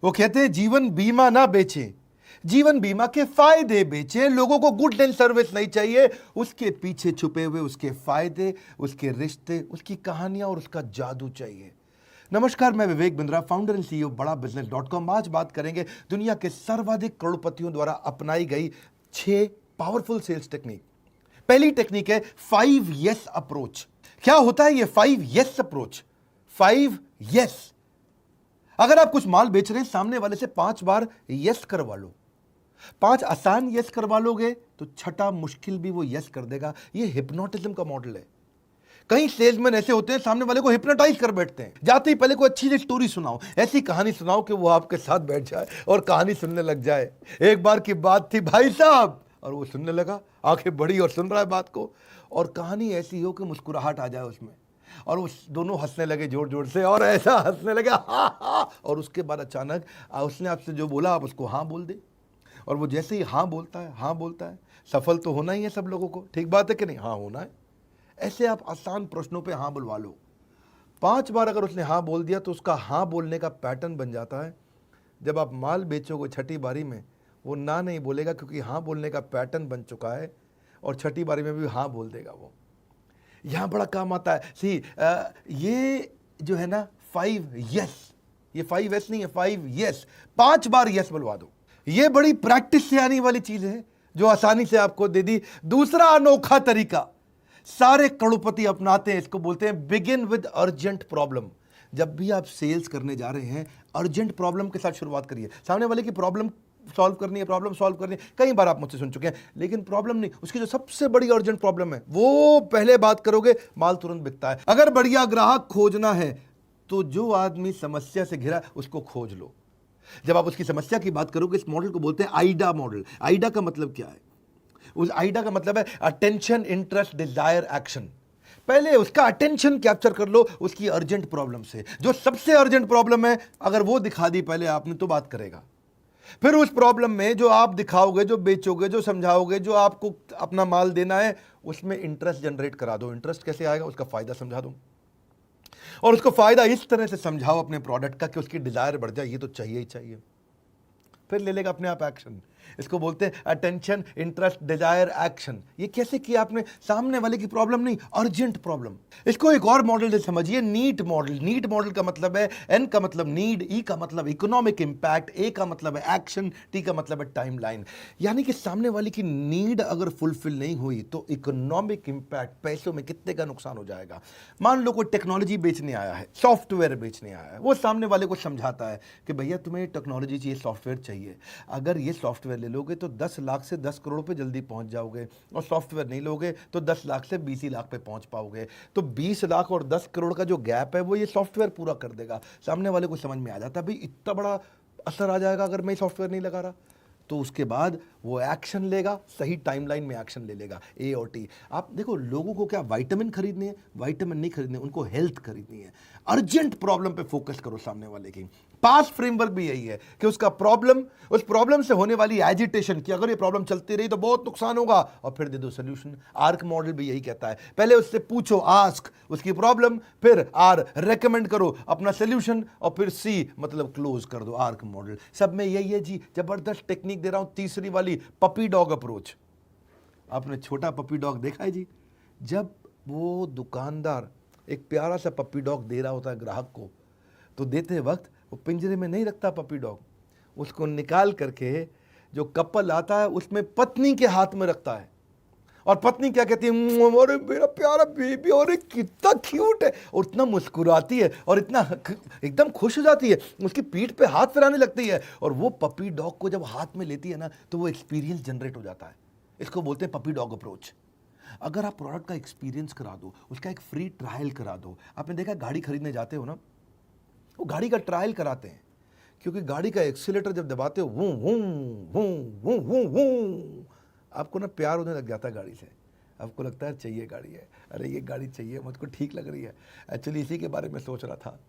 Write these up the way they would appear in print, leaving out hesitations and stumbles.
वो कहते हैं जीवन बीमा ना बेचें, जीवन बीमा के फायदे बेचें। लोगों को गुड एंड सर्विस नहीं चाहिए, उसके पीछे छुपे हुए उसके फायदे, उसके रिश्ते, उसकी कहानियां और उसका जादू चाहिए। नमस्कार, मैं Vivek Bindra, founder and CEO बड़ा बिजनेस.com। आज बात करेंगे दुनिया के सर्वाधिक करोड़पतियों द्वारा अपनाई गई 6 पावरफुल सेल्स टेक्निक। पहली टेक्निक है 5 यस अप्रोच। क्या होता है ये 5 यस अप्रोच? 5 यस। अगर आप कुछ माल बेच रहे हैं, सामने वाले से 5 बार यस करवा लो। 5 आसान यस करवा लोगे तो छठा मुश्किल भी वो यस कर देगा। ये हिप्नोटिज्म का मॉडल है। कई सेल्समैन ऐसे होते हैं, सामने वाले को हिप्नोटाइज कर बैठते हैं। जाते ही पहले कोई अच्छी सी स्टोरी सुनाओ, ऐसी कहानी सुनाओ कि वो आपके साथ बैठ जाए और कहानी सुनने लग जाए। एक बार की बात थी भाई साहब, और वो सुनने लगा, आंखें बड़ी और सुन रहा है बात को, और कहानी ऐसी हो कि मुस्कुराहट आ जाए उसमें, और वो दोनों हंसने लगे जोर जोर से, और ऐसा हंसने लगे हा हा। और उसके बाद अचानक उसने आपसे जो बोला आप उसको हाँ बोल दे, और वो जैसे ही हाँ बोलता है, सफल तो होना ही है सब लोगों को, ठीक बात है कि नहीं? हाँ होना है। ऐसे आप आसान प्रश्नों पे हाँ बुलवा लो। 5 बार अगर उसने हाँ बोल दिया तो उसका हाँ बोलने का पैटर्न बन जाता है। जब आप माल बेचोगे छठी बारी में, वो ना नहीं बोलेगा, क्योंकि हाँ बोलने का पैटर्न बन चुका है, और छठी बारी में भी हाँ बोल देगा वो। यहां बड़ा काम आता है। ये जो है ना 5 यस, ये 5 यस नहीं है, 5 यस। 5 बार यस बुलवा दो। ये बड़ी प्रैक्टिस से आने वाली चीज है जो आसानी से आपको दे दी। दूसरा अनोखा तरीका सारे करोड़पति अपनाते हैं, इसको बोलते हैं बिगिन विद अर्जेंट प्रॉब्लम। जब भी आप सेल्स करने जा रहे हैं, अर्जेंट प्रॉब्लम के साथ शुरुआत करिए। सामने वाले की प्रॉब्लम सॉल्व करनी है, प्रॉब्लम सॉल्व करनी है। कई बार आप मुझसे सुन चुके हैं, लेकिन प्रॉब्लम नहीं, उसकी जो सबसे बड़ी अर्जेंट प्रॉब्लम है वो पहले बात करोगे, माल तुरंत बिकता है। अगर बढ़िया ग्राहक खोजना है तो जो आदमी समस्या से घिरा उसको खोज लो। जब आप उसकी समस्या की बात करोगे, इस मॉडल को बोलते हैं आइडा मॉडल। आइडा का मतलब क्या है? उस आइडा का मतलब है अटेंशन, इंटरेस्ट, डिजायर, एक्शन। पहले उसका अटेंशन कैप्चर कर लो उसकी अर्जेंट प्रॉब्लम से। जो सबसे अर्जेंट प्रॉब्लम है अगर वो दिखा दी पहले आपने, तो बात करेगा। फिर उस प्रॉब्लम में जो आप दिखाओगे, जो बेचोगे, जो समझाओगे, जो आपको अपना माल देना है, उसमें इंटरेस्ट जनरेट करा दो। इंटरेस्ट कैसे आएगा? उसका फायदा समझा दो, और उसको फायदा इस तरह से समझाओ अपने प्रोडक्ट का कि उसकी डिजायर बढ़ जाए, ये तो चाहिए ही चाहिए। फिर ले लेगा अपने आप एक्शन। इसको बोलते हैं अटेंशन, इंटरेस्ट, डिजायर, एक्शन। ये कैसे किया आपने? सामने वाले की प्रॉब्लम नहीं, अर्जेंट प्रॉब्लम। इसको एक और मॉडल से समझिए, नीट मॉडल। नीट मॉडल का मतलब है, एन का मतलब नीड, ई का मतलब इकोनॉमिक इंपैक्ट, ए का मतलब है एक्शन, टी का मतलब है टाइमलाइन। यानी कि सामने वाले की नीड अगर फुलफिल नहीं हुई तो इकोनॉमिक इंपैक्ट, पैसों में कितने का नुकसान हो जाएगा। मान लो कोई टेक्नोलॉजी बेचने आया है, सॉफ्टवेयर बेचने आया है, वो सामने वाले को समझाता है कि भैया तुम्हें टेक्नोलॉजी चाहिए, सॉफ्टवेयर चाहिए। अगर ये सॉफ्टवेयर ले लोगे तो 10 लाख से 10 करोड़ पे जल्दी पहुंच जाओगे, और सॉफ्टवेयर नहीं लोगे तो 10 लाख से 20 लाख पे पहुंच पाओगे। तो 20 लाख और 10 करोड़ का जो गैप है वो ये सॉफ्टवेयर पूरा कर देगा। सामने वाले को समझ में आ जाता है भाई इतना बड़ा असर आ जाएगा अगर मैं सॉफ्टवेयर नहीं लगा रहा। तो उसके बाद वो एक्शन लेगा, सही टाइमलाइन में एक्शन ले लेगा, ए और टी। आप देखो, लोगों को क्या विटामिन खरीदने हैं? विटामिन नहीं खरीदने, उनको हेल्थ खरीदनी है। अर्जेंट प्रॉब्लम पे फोकस करो सामने वाले की। पास फ्रेमवर्क भी यही है कि उसका प्रॉब्लम, उस प्रॉब्लम से होने वाली एजिटेशन की, अगर ये प्रॉब्लम चलती रही तो बहुत नुकसान होगा, और फिर दे दो सोल्यूशन। आर्क मॉडल भी यही कहता है, पहले उससे पूछो, आस्क, उसकी प्रॉब्लम, फिर आर रेकमेंड करो अपना सोल्यूशन, और फिर सी मतलब क्लोज कर दो। आर्क मॉडल सब में यही है जी। जबरदस्त टेक्निक दे रहा हूं, तीसरी वाली पपी डॉग अप्रोच। आपने छोटा पपी डॉग देखा है जी? जब वो दुकानदार एक प्यारा सा पपी डॉग दे रहा होता है ग्राहक को, तो देते वक्त वो पिंजरे में नहीं रखता पपी डॉग, उसको निकाल करके जो कपल आता है उसमें पत्नी के हाथ में रखता है। और पत्नी क्या कहती है? अरे मेरा प्यारा बेबी, और कितना क्यूट है, और इतना मुस्कुराती है, और इतना एकदम खुश हो जाती है, उसकी पीठ पे हाथ फिराने लगती है। और वो पपी डॉग को जब हाथ में लेती है ना, तो वो एक्सपीरियंस जनरेट हो जाता है। इसको बोलते हैं पपी डॉग अप्रोच। अगर आप प्रोडक्ट का एक्सपीरियंस करा दो, उसका एक फ्री ट्रायल करा दो। आपने देखा गाड़ी खरीदने जाते हो ना, वो गाड़ी का ट्रायल कराते हैं, क्योंकि गाड़ी का एक्सीलेटर जब दबाते हो, वूं वूं वूं वूं वूं वूं, आपको ना प्यार होने लग जाता है गाड़ी से। आपको लगता है चाहिए गाड़ी है, अरे ये गाड़ी चाहिए मुझको, ठीक लग रही है, एक्चुअली इसी के बारे में सोच रहा था,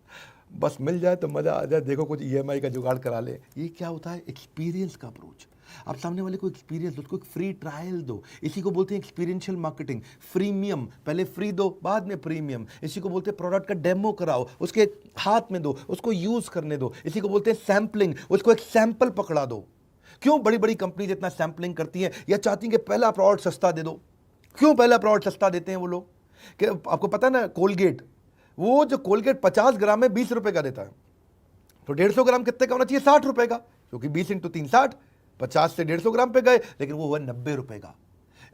बस मिल जाए तो मज़ा आ जाए, देखो कुछ ईएमआई का जुगाड़ करा ले। ये क्या होता है? एक्सपीरियंस का अप्रोच। आप सामने वाले को एक्सपीरियंस दो, उसको एक फ्री ट्रायल दो। इसी को बोलते हैं एक्सपीरियंशियल मार्केटिंग। फ्रीमियम, पहले फ्री दो बाद में प्रीमियम। इसी को बोलते हैं प्रोडक्ट का डेमो कराओ, उसके हाथ में दो, उसको यूज करने दो। इसी को बोलते हैं सैम्पलिंग, उसको एक सैंपल पकड़ा दो। क्यों बड़ी बड़ी कंपनीज इतना सैंपलिंग करती हैं या चाहती हैं कि पहला प्रोडक्ट सस्ता दे दो? क्यों पहला प्रोडक्ट सस्ता देते हैं वो लोग? कि आपको पता है ना, कोलगेट, वो जो कोलगेट 50 ग्राम में 20 रुपए का देता है, तो 150 ग्राम कितने का होना चाहिए? 60 रुपए का, क्योंकि 20 × 3 60, 50 से 150 ग्राम पे गए, लेकिन वो हुआ 90 रुपए का।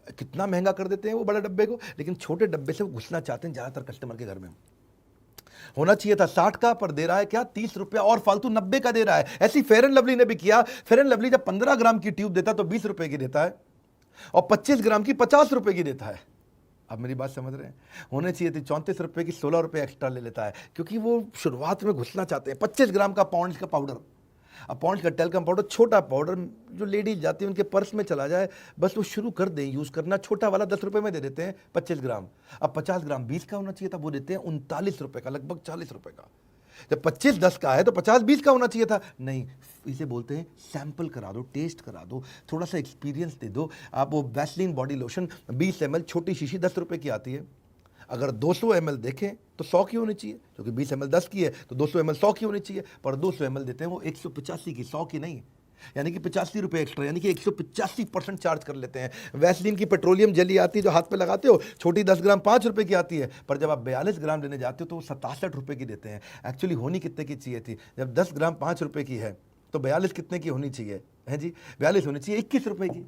कितना महंगा कर देते हैं वो बड़े डब्बे को, लेकिन छोटे डब्बे से वो घुसना चाहते हैं ज्यादातर कस्टमर के घर में। होना चाहिए था 60 का, पर दे रहा है क्या? 30 रुपया और फालतू 90 का दे रहा है। ऐसी फेयर एंड लवली ने भी किया। फेयर एंड लवली जब 15 ग्राम की ट्यूब देता है तो 20 रुपए की देता है, और 25 ग्राम की 50 रुपए की देता है। आप मेरी बात समझ रहे हैं? होने चाहिए थी 34 रुपए की, 16 रुपए एक्स्ट्रा ले लेता है, क्योंकि वो शुरुआत में घुसना चाहते हैं। 25 ग्राम का पॉन्ड्स का पाउडर, अब पॉन्ड्स का टेल्कम पाउडर, छोटा पाउडर, जो लेडीज जाती है उनके पर्स में चला जाए, बस वो शुरू कर दें यूज़ करना। छोटा वाला 10 रुपए में दे देते हैं 25 ग्राम। अब 50 ग्राम 20 का होना चाहिए था, वो देते हैं 39 रुपए का, लगभग 40 रुपए का। जब 25 10 का है तो 50 20 का होना चाहिए था। नहीं, इसे बोलते हैं सैंपल करा दो, टेस्ट करा दो, थोड़ा सा एक्सपीरियंस दे दो। आप वो वैसलीन बॉडी लोशन 20 ml, छोटी शीशी 10 रुपए की आती है। अगर 200 ml देखें तो 100 की होनी चाहिए, क्योंकि 20 ml 10 की है तो 200 ml 100 की होनी चाहिए, पर 200 ml देते हैं वो 185 की, 100 की नहीं, यानी कि 85 रुपये एक्स्ट्रा, यानी कि 185% चार्ज कर लेते हैं। वैसलीन की पेट्रोलियम जेली आती है जो हाथ पे लगाते हो, छोटी 10 ग्राम 5 रुपए की आती है, पर जब आप 42 ग्राम लेने जाते हो तो वो 67 रुपए की देते हैं। एक्चुअली होनी कितने की चाहिए थी? जब 10 ग्राम 5 रुपए की है तो 42 कितने की होनी चाहिए? है जी, 42 होनी चाहिए 21 रुपए की।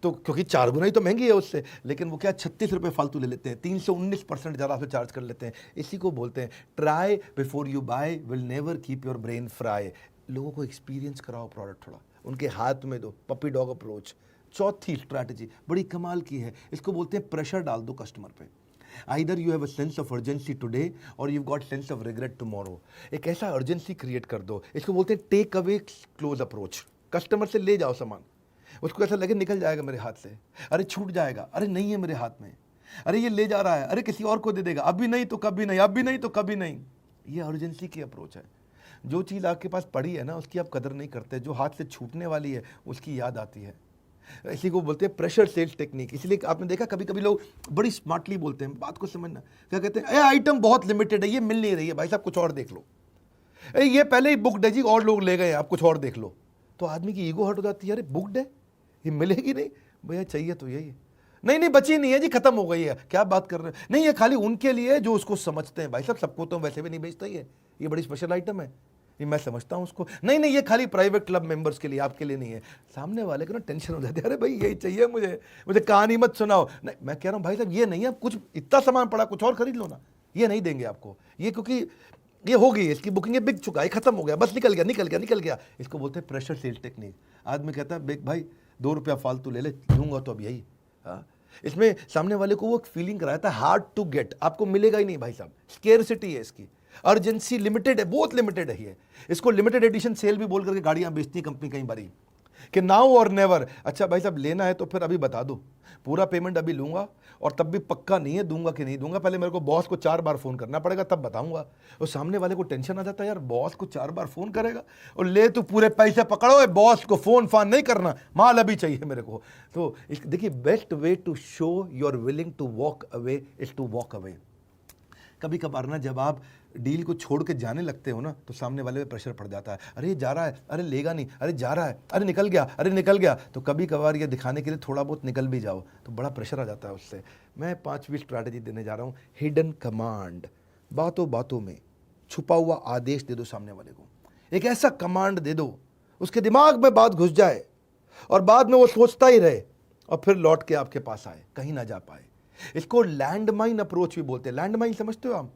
तो क्योंकि 4 गुना ही तो महंगी है उससे, लेकिन वो क्या 36 रुपए फालतू ले लेते हैं, 319% ज़्यादा आपसे चार्ज कर लेते हैं। इसी को बोलते हैं try before you buy will never keep your brain fry. लोगों को एक्सपीरियंस कराओ प्रोडक्ट, थोड़ा उनके हाथ में दो, पपी डॉग अप्रोच। चौथी स्ट्रैटेजी बड़ी कमाल की है, इसको बोलते हैं प्रेशर डाल दो कस्टमर पे। Either you have a sense of urgency today और you got sense of regret tomorrow. एक ऐसा अर्जेंसी क्रिएट कर दो, इसको बोलते हैं take away close approach. Customer से ले जाओ सामान, उसको ऐसा लगे निकल जाएगा मेरे हाथ से, अरे छूट जाएगा, अरे नहीं है मेरे हाथ में, अरे ये ले जा रहा है, अरे किसी और को दे देगा, अभी नहीं तो कभी नहीं, अभी नहीं तो कभी नहीं। ये अर्जेंसी की अप्रोच है। जो चीज़ आपके पास पड़ी है ना, उसकी आप कदर नहीं करते, जो हाथ से छूटने वाली है उसकी याद आती है। इसी को बोलते हैं प्रेशर सेल्स टेक्निक। इसलिए आपने देखा कभी कभी लोग बड़ी स्मार्टली बोलते हैं, बात को समझना, क्या कहते हैं, आइटम बहुत लिमिटेड है, ये मिल नहीं रही है, भाई साहब कुछ और देख लो, ये पहले ही बुकड है जी, और लोग ले गए, आप कुछ और देख लो। तो आदमी की ईगो हट हो जाती है, अरे बुकड है, ये मिलेगी नहीं भैया, चाहिए तो यही है, नहीं नहीं बची नहीं है जी, खत्म हो गई है, क्या बात कर रहे हैं, नहीं ये खाली उनके लिए जो उसको समझते हैं। भाई साहब सबको तो वैसे भी नहीं बेचता ही है, ये बड़ी स्पेशल आइटम है, ये मैं समझता हूँ उसको, नहीं नहीं ये खाली प्राइवेट क्लब मेंबर्स के लिए, आपके लिए नहीं है। सामने वाले को ना टेंशन हो जाती है, अरे भाई यही चाहिए मुझे, मुझे कहानी मत सुनाओ। नहीं, मैं कह रहा हूँ भाई साहब ये नहीं है, कुछ इतना सामान पड़ा, कुछ और खरीद लो ना, ये नहीं देंगे आपको, ये क्योंकि ये हो गई, इसकी बुकिंग है, बिक चुका है, खत्म हो गया, बस निकल गया निकल गया निकल गया। इसको बोलते हैं प्रेशर सेल टेक्निक। आदमी कहता है भाई 2 रुपया फालतू ले ले, लूंगा तो अब यही। हाँ, इसमें सामने वाले को वो फीलिंग कराया था हार्ड टू गेट, आपको मिलेगा ही नहीं भाई साहब, स्केर्सिटी है इसकी, अर्जेंसी लिमिटेड है, बहुत लिमिटेड है ये। इसको लिमिटेड एडिशन सेल भी बोल करके गाड़ियां बेचती कंपनी कई बारी, कि नाउ और नेवर। अच्छा भाई साहब लेना है तो फिर अभी बता दो, पूरा पेमेंट अभी लूंगा, और तब भी पक्का नहीं है दूंगा कि नहीं दूंगा, पहले मेरे को बॉस को 4 बार फोन करना पड़ेगा तब बताऊंगा। और सामने वाले को टेंशन आ जाता है, यार बॉस को 4 बार फोन करेगा, और ले तो पूरे पैसे पकड़ो, बॉस को फोन फान नहीं करना, माल अभी चाहिए मेरे को। तो देखिए, best way to show you are willing to walk away is to walk away. कभी कभार ना जब आप डील को छोड़ के जाने लगते हो ना, तो सामने वाले पे प्रेशर पड़ जाता है, अरे जा रहा है, अरे लेगा नहीं, अरे जा रहा है, अरे निकल गया, अरे निकल गया। तो कभी कभार ये दिखाने के लिए थोड़ा बहुत निकल भी जाओ तो बड़ा प्रेशर आ जाता है उससे। मैं 5वीं स्ट्रैटेजी देने जा रहा हूँ, हिडन कमांड। बातों बातों में छुपा हुआ आदेश दे दो सामने वाले को, एक ऐसा कमांड दे दो उसके दिमाग में बात घुस जाए, और बाद में वो सोचता ही रहे, और फिर लौट के आपके पास आए, कहीं ना जा पाए। इसको लैंडमाइन अप्रोच भी बोलते हैं। लैंडमाइन समझते हो आप?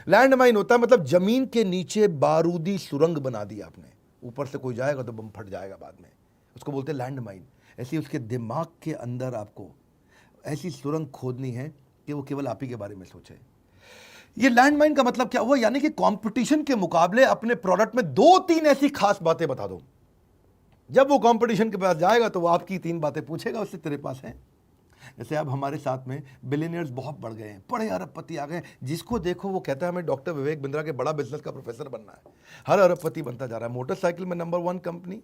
लैंडमाइन होता है मतलब जमीन के नीचे बारूदी सुरंग बना दी आपने, ऊपर से कोई जाएगा तो बम फट जाएगा बाद में, उसको बोलते हैं लैंडमाइन। ऐसी उसके दिमाग के अंदर आपको ऐसी सुरंग खोदनी है कि वो केवल आप ही के बारे में सोचे। ये लैंडमाइन का मतलब क्या हुआ? यानी कि कंपटीशन के मुकाबले अपने प्रोडक्ट में 2-3 ऐसी खास बातें बता दो, जब वो कंपटीशन के पास जाएगा तो वो आपकी 3 बातें पूछेगा उससे, तेरे पास है। जैसे अब हमारे साथ में बिलियनियर्स बहुत बढ़ गए हैं, बड़े अरबपति आ गए हैं, जिसको देखो वो कहता है हमें डॉक्टर विवेक बिंद्रा के बड़ा बिजनेस का प्रोफेसर बनना है। हर अरबपति बनता जा रहा है। मोटरसाइकिल में नंबर 1 कंपनी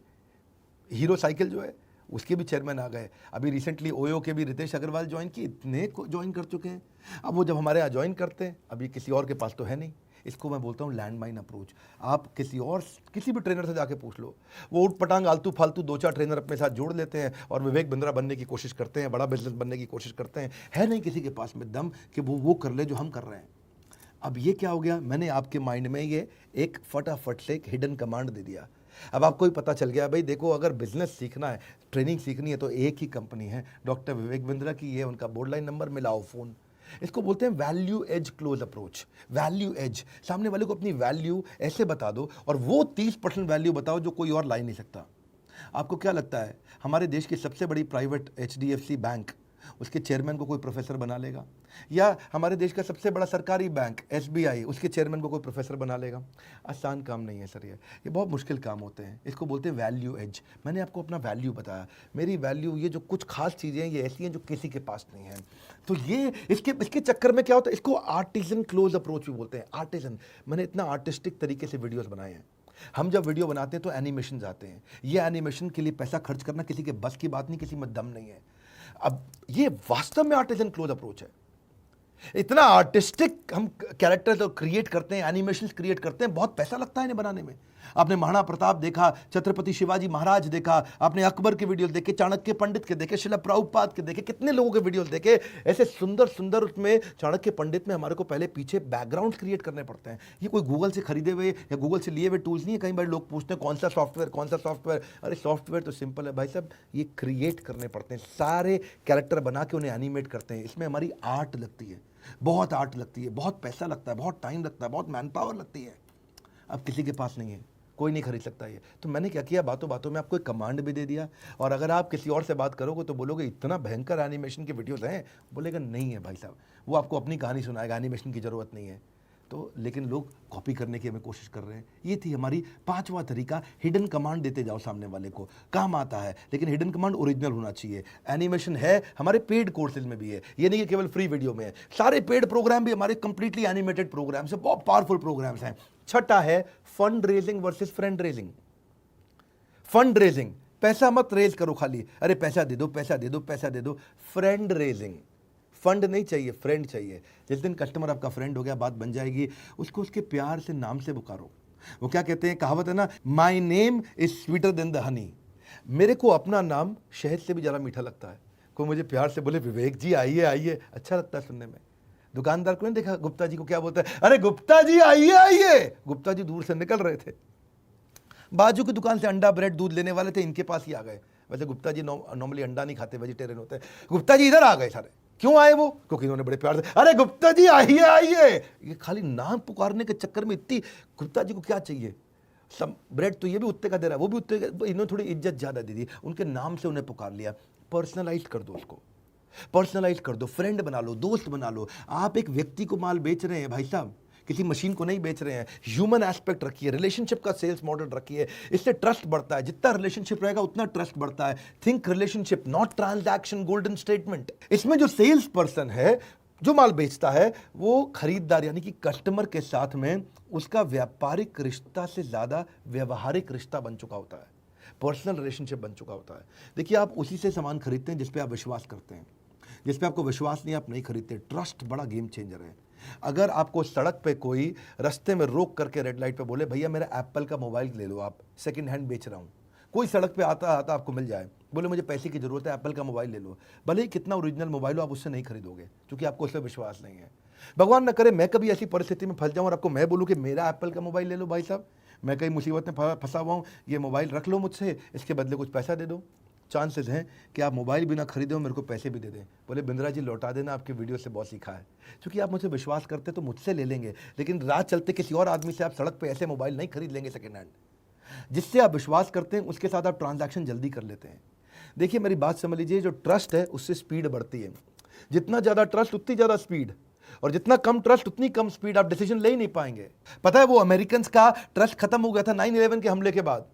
हीरो साइकिल जो है उसके भी चेयरमैन आ गए। अभी रिसेंटली ओयो के भी रितेश अग्रवाल ज्वाइन किए, इतने ज्वाइन कर चुके हैं। अब वो जब हमारे यहाँ ज्वाइन करते हैं, अभी किसी और के पास तो है नहीं। इसको मैं बोलता हूँ लैंडमाइन अप्रोच। आप किसी भी ट्रेनर से जाके पूछ लो, वो उठ पटांग आलतू फालतू 2-4 ट्रेनर अपने साथ जोड़ लेते हैं और विवेक बिंद्रा बनने की कोशिश करते हैं, बड़ा बिजनेस बनने की कोशिश करते हैं। है नहीं किसी के पास में दम कि वो कर ले जो हम कर रहे हैं। अब ये क्या हो गया, मैंने आपके माइंड में ये एक फटाफट से एक हिडन कमांड दे दिया। अब आपको ही पता चल गया, भाई देखो अगर बिजनेस सीखना है, ट्रेनिंग सीखनी है तो एक ही कंपनी है डॉक्टर विवेक बिंद्रा की, ये उनका बोर्ड लाइन नंबर, मिलाओ फ़ोन। इसको बोलते हैं value add close approach. Value add, सामने वाले को अपनी वैल्यू ऐसे बता दो और वो 30% वैल्यू बताओ जो कोई और ला ही नहीं सकता। आपको क्या लगता है हमारे देश की सबसे बड़ी प्राइवेट HDFC बैंक, उसके चेयरमैन को कोई प्रोफेसर बना लेगा? या हमारे देश का सबसे बड़ा सरकारी बैंक SBI, उसके चेयरमैन को कोई प्रोफेसर बना लेगा? आसान काम नहीं है सर, ये बहुत मुश्किल काम होते हैं। इसको बोलते हैं वैल्यू एज। मैंने आपको अपना वैल्यू बताया, मेरी वैल्यू, ये जो कुछ खास चीज़ें हैं ये ऐसी हैं जो किसी के पास नहीं है। तो ये इसके चक्कर में क्या होता है, इसको आर्टिजन क्लोज अप्रोच भी बोलते हैं। आर्टिजन, मैंने इतना आर्टिस्टिक तरीके से वीडियोज़ बनाए हैं। हम जब वीडियो बनाते हैं तो एनिमेशन आते हैं। ये एनिमेशन के लिए पैसा खर्च करना किसी के बस की बात नहीं, किसी में दम नहीं है। अब ये वास्तव में आर्टिजन क्लोज अप्रोच है। इतना आर्टिस्टिक हम कैरेक्टर तो क्रिएट करते हैं, एनिमेशंस क्रिएट करते हैं, बहुत पैसा लगता है इन्हें बनाने में। आपने महाराणा प्रताप देखा, छत्रपति शिवाजी महाराज देखा, आपने अकबर के वीडियोस देखे, चाणक्य पंडित के देखे, शिला प्रभुपाद के देखे, कितने लोगों के वीडियोस देखे। ऐसे सुंदर सुंदर उसमें चाणक्य पंडित में हमारे को पहले पीछे बैकग्राउंड क्रिएट करने पड़ते हैं। ये कोई गूगल से खरीदे हुए या गूगल से लिए हुए टूल्स नहीं है। कई बार लोग पूछते हैं कौन सा सॉफ्टवेयर। अरे सॉफ्टवेयर तो सिंपल है भाई साहब, ये क्रिएट करने पड़ते हैं, सारे कैरेक्टर बना के उन्हें एनिमेट करते हैं। इसमें हमारी आर्ट लगती है, बहुत आर्ट लगती है, बहुत पैसा लगता है, बहुत टाइम लगता है, बहुत मैन पावर लगती है। अब किसी के पास नहीं है, कोई नहीं खरीद सकता ये। तो मैंने क्या किया, बातों बातों में आपको एक कमांड भी दे दिया। और अगर आप किसी और से बात करोगे तो बोलोगे इतना भयंकर एनिमेशन के वीडियोस हैं, बोलेगा नहीं है भाई साहब, वो आपको अपनी कहानी सुनाएगा, एनिमेशन की ज़रूरत नहीं है। तो लेकिन लोग कॉपी करने की हमें कोशिश कर रहे हैं। ये थी हमारी 5वां तरीका, हिडन कमांड देते जाओ सामने वाले को, काम आता है। लेकिन हिडन कमांड ओरिजिनल होना चाहिए। एनिमेशन है, हमारे पेड कोर्सेज में भी है, ये नहीं कि केवल फ्री वीडियो में है। सारे पेड प्रोग्राम भी हमारे कंप्लीटली एनिमेटेड प्रोग्राम्स हैं, बहुत पावरफुल प्रोग्राम्स हैं। छठा है fund raising versus friend raising. Fund raising, पैसा मत रेज करो खाली, अरे पैसा दे दो, पैसा दे दो, पैसा दे दो। फ्रेंड रेजिंग, फंड नहीं चाहिए, फ्रेंड चाहिए। जिस दिन कस्टमर आपका फ्रेंड हो गया, बात बन जाएगी, उसको उसके प्यार से नाम से पुकारो। वो क्या कहते हैं, कहावत है ना, my name is sweeter than the honey. मेरे को अपना नाम शहद से भी ज़्यादा मीठा लगता है। कोई मुझे प्यार से बोले विवेक जी आइए आइए, अच्छा लगता है सुनने में। दुकानदार को नहीं देखा गुप्ता जी को क्या बोलता है, अरे गुप्ता जी आइए आइए। गुप्ता जी दूर से निकल रहे थे, बाजू की दुकान से अंडा ब्रेड दूध लेने वाले थे, इनके पास ही आ गए। वैसे गुप्ता जी नॉर्मली अंडा नहीं खाते, वेजिटेरियन होते हैं। गुप्ता जी इधर आ गए सारे। क्यों आए वो? क्योंकि इन्होंने बड़े प्यार से, अरे गुप्ता जी आइए आइए। ये खाली नाम पुकारने के चक्कर में इतनी, गुप्ता जी को क्या चाहिए, सब ब्रेड तो ये भी उत्ते का दे रहा है, वो भी उत्ते का, इन्होंने थोड़ी इज्जत ज़्यादा दे दी, उनके नाम से उन्हें पुकार लिया। पर्सनलाइज कर दो उसको, पर्सनलाइज कर दो, फ्रेंड बना लो, दोस्त बना लो। आप एक व्यक्ति को माल बेच रहे हैं भाई साहब, किसी मशीन को नहीं बेच रहे हैं। ह्यूमन एस्पेक्ट रखिए, रिलेशनशिप का सेल्स मॉडल रखिए, इससे ट्रस्ट बढ़ता है। जितना रिलेशनशिप रहेगा उतना ट्रस्ट बढ़ता है। Think relationship not transaction, golden statement. इसमें जो सेल्स पर्सन है, जो माल बेचता है, वो खरीदार यानी कि कस्टमर के साथ में उसका व्यापारिक रिश्ता से ज्यादा व्यवहारिक रिश्ता बन चुका होता है, पर्सनल रिलेशनशिप बन चुका होता है। देखिए, आप उसी से सामान खरीदते हैं जिस पे आप विश्वास करते हैं। जिस पे आपको विश्वास नहीं, आप नहीं खरीदते। ट्रस्ट बड़ा गेम चेंजर है। अगर आपको सड़क पे कोई रास्ते में रोक करके रेड लाइट पे बोले भैया मेरा एप्पल का मोबाइल ले लो, आप सेकंड हैंड बेच रहा हूँ, कोई सड़क पे आता आता आपको मिल जाए, बोले मुझे पैसे की जरूरत है, एप्पल का मोबाइल ले लो, भले ही कितना ओरिजिनल मोबाइल हो, आप उससे नहीं खरीदोगे क्योंकि आपको उस पर विश्वास नहीं है। भगवान न करे मैं कभी ऐसी परिस्थिति में फंस जाऊँ और आपको मैं बोलूँ कि मेरा एप्पल का मोबाइल ले लो भाई साहब, मैं कहीं मुसीबत में फंसा हुआ हूँ, ये मोबाइल रख लो मुझसे, इसके बदले कुछ पैसा दे दो। चांसेस हैं कि आप मोबाइल भी ना खरीदे हो, मेरे को पैसे भी दे दें। बोले बिंद्रा जी लौटा देना, आपके वीडियो से बहुत सीखा है। क्योंकि आप मुझसे विश्वास करते तो मुझसे ले लेंगे, लेकिन रात चलते किसी और आदमी से आप सड़क पे ऐसे मोबाइल नहीं खरीद लेंगे सेकेंड हैंड। जिससे आप विश्वास करते हैं उसके साथ आप ट्रांजैक्शन जल्दी कर लेते हैं। देखिए मेरी बात समझ लीजिए, जो ट्रस्ट है उससे स्पीड बढ़ती है। जितना ज़्यादा ट्रस्ट उतनी ज़्यादा स्पीड, और जितना कम ट्रस्ट उतनी कम स्पीड, आप डिसीजन ले ही नहीं पाएंगे। पता है वो अमेरिकन का ट्रस्ट खत्म हो गया था 9/11 के हमले के बाद।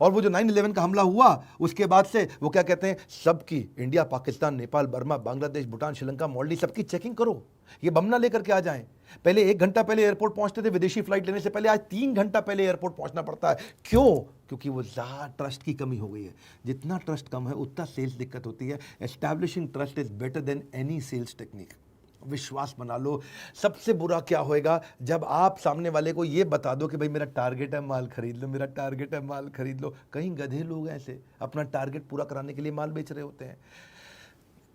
और वो जो 9/11 का हमला हुआ उसके बाद से वो क्या कहते हैं, सबकी, इंडिया, पाकिस्तान, नेपाल, बर्मा, बांग्लादेश, भूटान, श्रीलंका, मालदीव, सबकी चेकिंग करो। ये बम ना लेकर के आ जाएं। पहले 1 घंटा पहले एयरपोर्ट पहुंचते थे विदेशी फ्लाइट लेने से पहले, आज 3 घंटा पहले एयरपोर्ट पहुंचना पड़ता है। क्यों? क्योंकि वो ज़्यादा ट्रस्ट की कमी हो गई है। जितना ट्रस्ट कम है उतना सेल्स दिक्कत होती है। Establishing trust is better than any sales technique. विश्वास बना लो। सबसे बुरा क्या होएगा, जब आप सामने वाले को ये बता दो कि भाई मेरा टारगेट है माल खरीद लो, मेरा टारगेट है माल खरीद लो। कहीं गधे लोग ऐसे अपना टारगेट पूरा कराने के लिए माल बेच रहे होते हैं।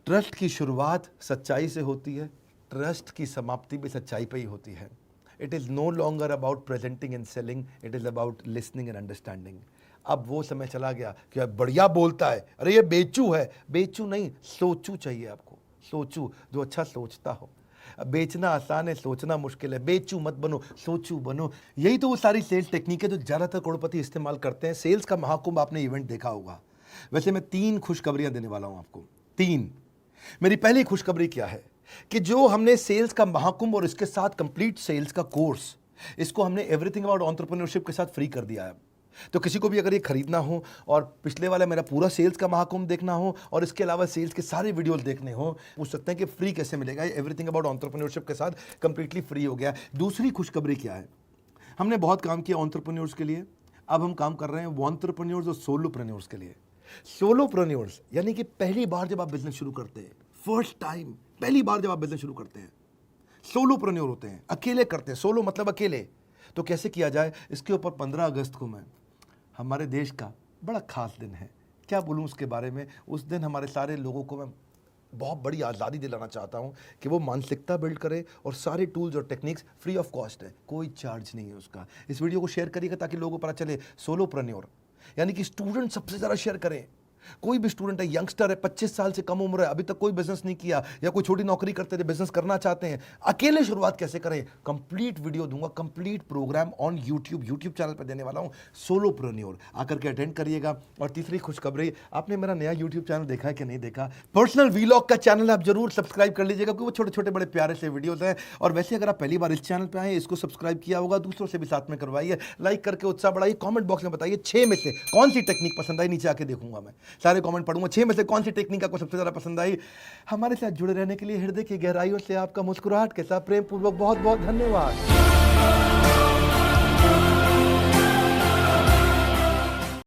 ट्रस्ट की शुरुआत सच्चाई से होती है, ट्रस्ट की समाप्ति भी सच्चाई पे ही होती है। It is no longer about presenting and selling, it is about listening and understanding. अब वो समय चला गया कि बढ़िया बोलता है, अरे ये बेचू है। बेचू नहीं, सोचू चाहिए आपको। सोचू, जो अच्छा सोचता हो। बेचना आसान है, सोचना मुश्किल है। बेचू मत बनो, सोचू बनो। यही तो वो सारी सेल्स टेक्निक है जो ज़्यादातर करोड़पति इस्तेमाल करते हैं। सेल्स का महाकुंभ आपने इवेंट देखा होगा। वैसे मैं 3 खुशखबरियां देने वाला हूं आपको। 3। मेरी पहली खुशखबरी क्या है कि जो हमने सेल्स का महाकुंभ और इसके साथ कंप्लीट सेल्स का कोर्स, इसको हमने एवरीथिंग अबाउट एंटरप्रेन्योरशिप के साथ फ्री कर दिया है। तो किसी को भी अगर ये खरीदना हो और पिछले वाला मेरा पूरा सेल्स का महाकुंभ देखना हो और इसके अलावा सेल्स के सारे वीडियोस देखने हो, पूछ सकते हैं कि फ्री कैसे मिलेगा। एवरीथिंग अबाउट एंटरप्रेन्योरशिप के साथ कंप्लीटली फ्री हो गया। दूसरी खुशखबरी क्या है, हमने बहुत काम किया एंटरप्रेन्योर्स के लिए, अब हम काम कर रहे हैं एंटरप्रेन्योर्स और सोलोप्रेन्योर्स के लिए। सोलोप्रेन्योर्स यानी कि पहली बार जब आप बिजनेस शुरू करते हैं, फर्स्ट टाइम, पहली बार जब आप बिजनेस शुरू करते हैं, सोलोप्रेन्योर होते हैं, अकेले करते हैं। सोलो मतलब अकेले। तो कैसे किया जाए, इसके ऊपर 15 अगस्त को मैं, हमारे देश का बड़ा खास दिन है, क्या बोलूं उसके बारे में। उस दिन हमारे सारे लोगों को मैं बहुत बड़ी आज़ादी दिलाना चाहता हूं कि वो मानसिकता बिल्ड करे और सारे टूल्स और टेक्निक्स फ्री ऑफ कॉस्ट है, कोई चार्ज नहीं है उसका। इस वीडियो को शेयर करिएगा ताकि लोगों को पता चले। सोलोप्रेन्योर यानी कि स्टूडेंट सबसे ज़्यादा शेयर करें। कोई भी स्टूडेंट है, यंगस्टर है, 25 साल से कम उम्र है, अभी तक कोई बिजनेस नहीं किया या कोई छोटी नौकरी करते थे, बिजनेस करना चाहते हैं, अकेले शुरुआत कैसे करें, कंप्लीट वीडियो दूंगा, complete programme on YouTube channel पर देने वाला हूं, सोलोप्रेन्योर। आकर के अटेंड करिएगा। और तीसरी खुशखबरी, आपने मेरा नया यूट्यूब चैनल देखा है कि नहीं देखा, पर्सनल वीलॉग का चैनल आप जरूर सब्सक्राइब कर लीजिएगा, क्योंकि वो छोटे छोटे बड़े प्यारे से वीडियोस हैं। और वैसे अगर आप पहली बार इस चैनल पर आए, इसको सब्सक्राइब किया होगा, दूसरों से भी साथ में करवाइए, लाइक करके उत्साह बढ़ाइए। कॉमेंट बॉक्स में बताइए 6 में से कौन सी टेक्निक पसंद आई, नीचे आके देखूंगा मैं, सारे कॉमेंट पढ़ूंगा। 6 में से कौन सी टेक्निक आपको सबसे ज्यादा पसंद आई। हमारे साथ जुड़े रहने के लिए हृदय की गहराइयों से आपका मुस्कुराहट के साथ प्रेम पूर्वक बहुत बहुत धन्यवाद।